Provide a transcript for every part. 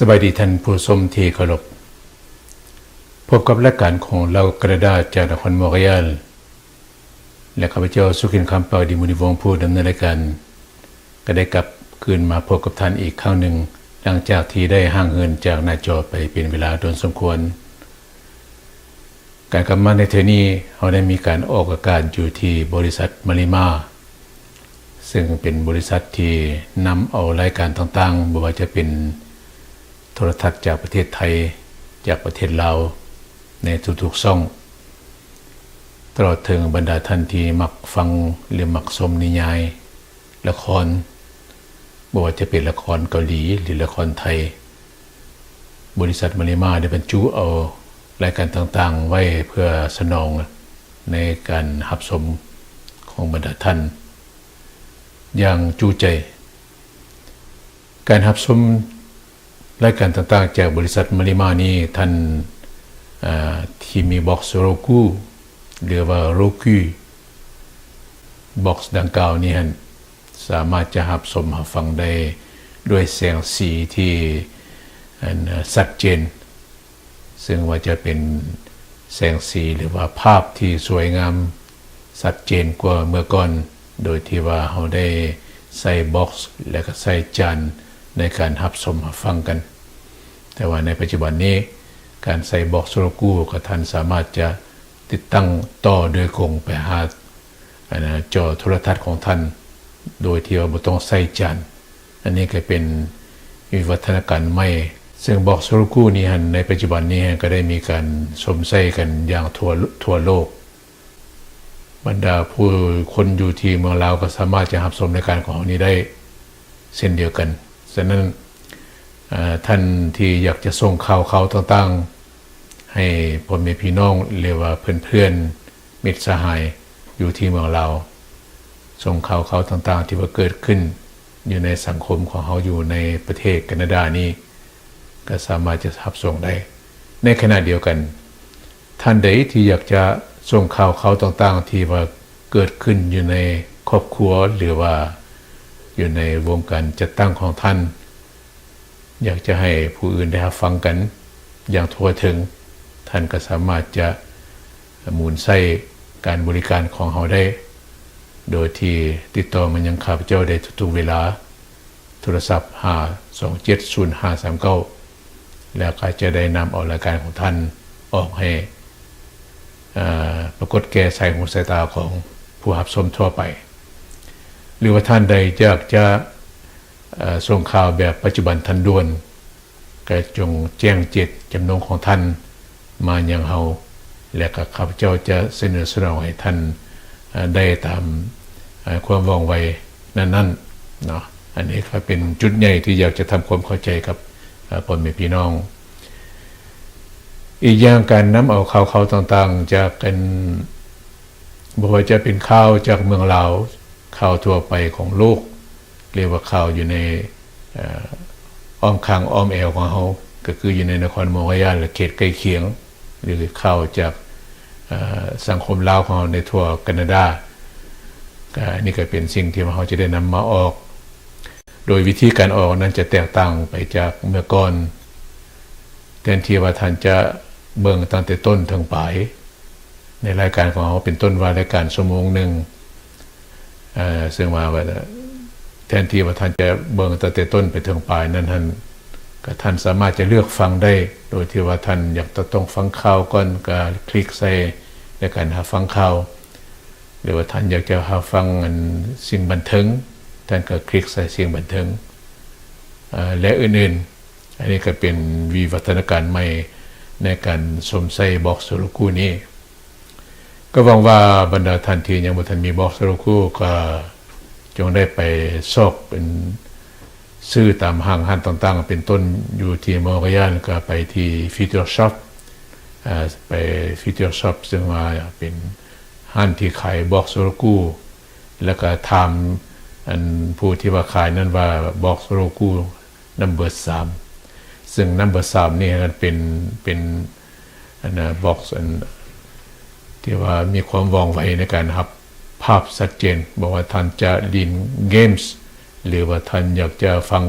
สบายดีท่านผู้ชมที่เคารพพบกับรายการของเรากระดาษจากนครมอนทรีออลและข้าพเจ้าสุขินคำเปาดีมุนิวงศ์ผู้ดำเนินรายการก็ได้กลับคืนมาพบกับท่านอีกครั้งหนึ่งหลังจากที่ได้ห่างเหินจากหน้าจอไปเป็นเวลาโดนสมควรการกลับมาในเทอนี้เราได้มีการออกอากาศอยู่ที่บริษัทมาริมาซึ่งเป็นบริษัทที่นำเอารายการต่างๆบ่ว่าจะเป็นโทรทัศน์จากประเทศไทยจากประเทศลาวในทุกๆช่องตลอดถึงบรรดาท่านที่มักฟังหรือมักชมนิยายละครบ่ว่าจะเป็นละครเกาหลีหรือละครไทยบริษัทมาริมาได้บรรจุเอารายการต่างๆไว้เพื่อสนองในการรับชมของบรรดาท่านอย่างจูใจการรับชมรายการต่างๆจากบริษัทมาริมานี้ท่านที่มีบ็อกซ์โรกูหรือว่าโรกูบ็อกซ์ดังกล่าวนี้สามารถจะรับชมรับฟังได้ด้วยแสงสีที่ชัดเจนซึ่งว่าจะเป็นแสงสีหรือว่าภาพที่สวยงามชัดเจนกว่าเมื่อก่อนโดยที่ว่าเราได้ใส่บ็อกซ์และก็ใส่จานในการรับชมรับฟังกันแต่ว่าในปัจจุบันนี้การใส่บ็อกซ์โลโก้ก็ท่านสามารถจะติดตั้งต่อโดยตรงไปหาจอโทรทัศน์ของท่านโดยที่ว่าบ่ต้องใส่จานอันนี้ก็เป็นวิวัฒนาการใหม่ซึ่งบ็อกซ์โลโก้นี้ในปัจจุบันนี้ก็ได้มีการสวมใส่กันอย่างทั่วโลกบรรดาผู้คนอยู่ที่เมืองลาวก็สามารถจะรับชมรายการของเรานี้ได้เช่นเดียวกันฉะนั้นท่านที่อยากจะส่งข่าวเขาต่างๆให้พ่อแม่พี่น้องหรือว่าเพื่อนๆมิตรสหายอยู่ที่เมืองลาวส่งข่าวเขาต่างๆที่ว่าเกิดขึ้นอยู่ในสังคมของเขาอยู่ในประเทศแคนาดานี้ก็สามารถจะรับส่งได้ในขณะเดียวกันท่านใดที่อยากจะส่งข่าวเขาต่างๆที่ว่าเกิดขึ้นอยู่ในครอบครัวหรือว่าอยู่ในวงการจัดตั้งของท่านอยากจะให้ผู้อื่นได้รับฟังกันอย่างทั่วถึงท่านก็สามารถจะหมุนใส่การบริการของเราได้โดยที่ติดต่อมันยังข้าพเจ้าได้ทุกๆเวลาโทรศัพท์5270539แล้วก็จะได้นำเอารายการของท่านออกให้ปรากฏแก่สายหูสายตาของผู้รับชมทั่วไปหรือว่าท่านใดอยากจะส่งข่าวแบบปัจจุบันทันด่วนก็จงแจ้งเจตจำนงของท่านมายังเฮาและก็ข้าพเจ้าจะเสนอสนองให้ท่านได้ตามความว่องไวนั้นๆเนาะอันนี้ก็เป็นจุดใหญ่ที่อยากจะทำความเข้าใจกับพ่อแม่พี่น้องอีกอย่างการนำเอาข่าวต่างๆจากกันบ่ว่าจะเป็นข่าวจากเมืองลาวข่าวทั่วไปของโลกเรียกว่าข่าวอยู่ในอ้อมข้างอ้อมแอวของเขาก็คืออยู่ในนครมอนทรีออลและเขตใกล้เคียงหรือข่าวจากสังคมลาวของเราในทั่วแคนาดาก็นี่ก็เป็นสิ่งที่เราจะได้นำมาออกโดยวิธีการออกนั้นจะแตกต่างไปจากเมื่อก่อนแทนที่ว่าท่านจะเบิ่งตั้งแต่ต้นถึงปลายในรายการของเราเป็นต้นว่ารายการชั่วโมงหนึ่งซึ่งว่าแทนที่ว่าท่านจะเบิ่งตั้งแต่ต้นไปถึงปลายนั้นก็ท่านสามารถจะเลือกฟังได้โดยที่ว่าท่านอยากจะต้องฟังข่าวก่อนก็คลิกใส่ในการหาฟังข่าวหรือว่าท่านอยากจะหาฟังสิ่งบันเทิงท่านก็คลิกใส่สิ่งบันเทิงและอื่นๆอันนี้ก็เป็นวิวัฒนาการใหม่ในการสวมใส่บ็อกซ์โลโก้นี้ก็หวังว่าบรรดาท่านที่ยังบ่ทันมีบ็อกซ์โลโก้ก็จงได้ไปซอกเป็นซื้อตามห้างต่างๆเป็นต้นอยู่ที่มอนทรีออลก็ไปที่ Future Shop ไป Future Shop ซึ่งว่าเป็นห้างที่ขายบ็อกซ์โลโก้แล้วก็ถามผู้ที่ว่าขายนั้นว่าบ็อกซ์โลโก้ number 3ซึ่ง number 3นี่มันเป็นบ็อกซ์ที่ว่ามีความว่องไวในการรับภาพชัดเจนบอกว่าท่านจะเล่นเกมส์หรือว่าท่านอยากจะฟัง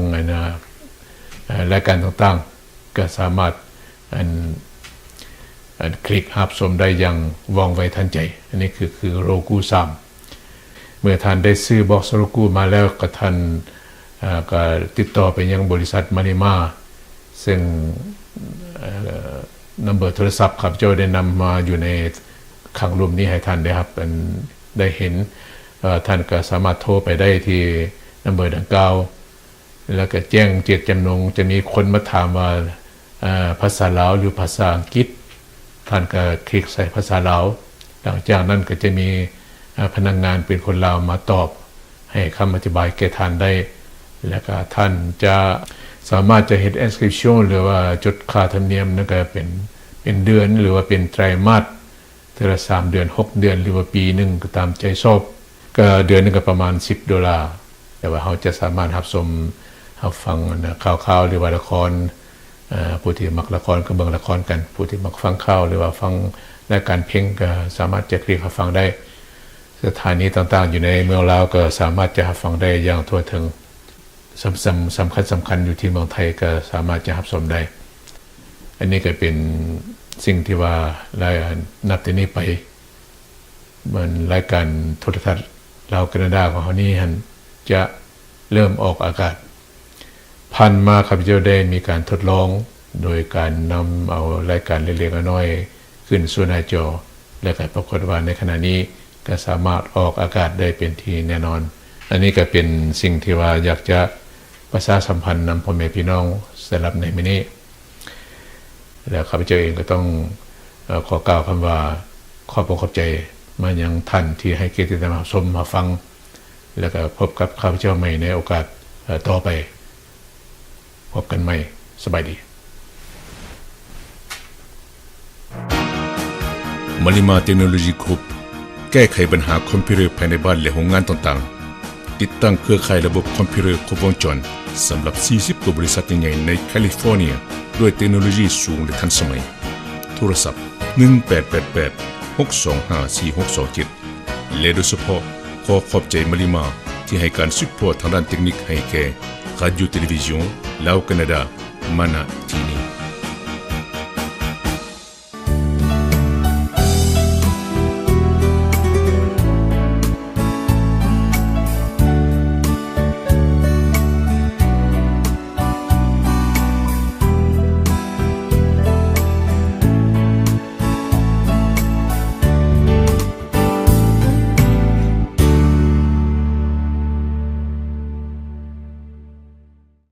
รายการต่างๆก็สามารถคลิกรับชมได้อย่างว่องไวทันใจอันนี้คือโรกู3เมื่อท่านได้ซื้อบ็อกซ์โรกูมาแล้วก็ท่านก็ติดต่อไปยังบริษัทมาริมาซึ่งนัมเบอร์โทรศัพท์ครับเจ้าได้นำมาอยู่ในข้างรูปนี้ให้ท่านได้ครับได้เห็นท่านก็สามารถโทรไปได้ที่นัมเบอร์ดังกล่าวแล้วก็แจ้งเจตจำนงจะมีคนมาถามว่าภาษาลาวหรือภาษาอังกฤษท่านก็คลิกใส่ภาษาลาวหลังจากนั้นก็จะมีพนักงานเป็นคนลาวมาตอบให้คำอธิบายแก่ท่านได้แล้วก็ท่านจะสามารถจะเฮ็ด inscription หรือว่าจดค่าธรรมเนียมนั่นก็เป็นเดือนหรือว่าเป็นไตรมาสเดือนละ3 เดือน6 เดือนหรือว่าปีนึงก็ตามใจชอบก็เดือนนึงก็ประมาณ$10แต่ว่าเขาจะสามารถรับชมรับฟังข่าวๆหรือว่าละครผู้ที่มักละครก็เบิ่งละครกันผู้ที่มักฟังข่าวหรือว่าฟังรายการเพลงก็สามารถจะคลิกรับฟังได้สถานีต่างๆอยู่ในเมืองลาวก็สามารถจะรับฟังได้อย่างทั่วถึงสำคัญอยู่ที่เมืองไทยก็สามารถจะรับชมได้อันนี้ก็เป็นสิ่งที่ว่านับแต่นี้ไปมันรายการโทรทัศน์ลาวแคนาดาของเฮานี้จะเริ่มออกอากาศผ่านมาข้าพเจ้าได้มีการทดลองโดยการนำเอารายการเล็กๆน้อยๆขึ้นสู่หน้าจอและก็ปรากฏว่าในขณะนี้ก็สามารถออกอากาศได้เป็นที่แน่นอนอันนี้ก็เป็นสิ่งที่ว่าอยากจะประชาสัมพันธ์นำพ่อแม่พี่น้องสำหรับในมื้อนี้แล้วข้าพเจ้าเองก็ต้องขอกล่าวคำว่าขอบใจมายังท่านที่ให้เกียรติมาชมมาฟังแล้วก็พบกับข้าพเจ้าใหม่ในโอกาสต่อไปพบกันใหม่สบายดีมาริมาเทคโนโลยีกรุ๊ปแก้ไขปัญหาคอมพิวเตอร์ภายในบ้านและโรงงานต่างๆติดตั้งเครือข่ายระบบคอมพิวเตอร์ครบวงจรสำหรับ40กว่าบริษัทใหญ่ๆในแคลิฟอร์เนียด้วยเทคโนโลยีสูงและทันสมัยโทรศัพท์1888 625 4627และโดยเฉพาะขอขอบใจมาริมาที่ให้การซัพพอร์ตทางด้านเทคนิคให้แก่Radio Television ลาวแคนาดามาณที่นี้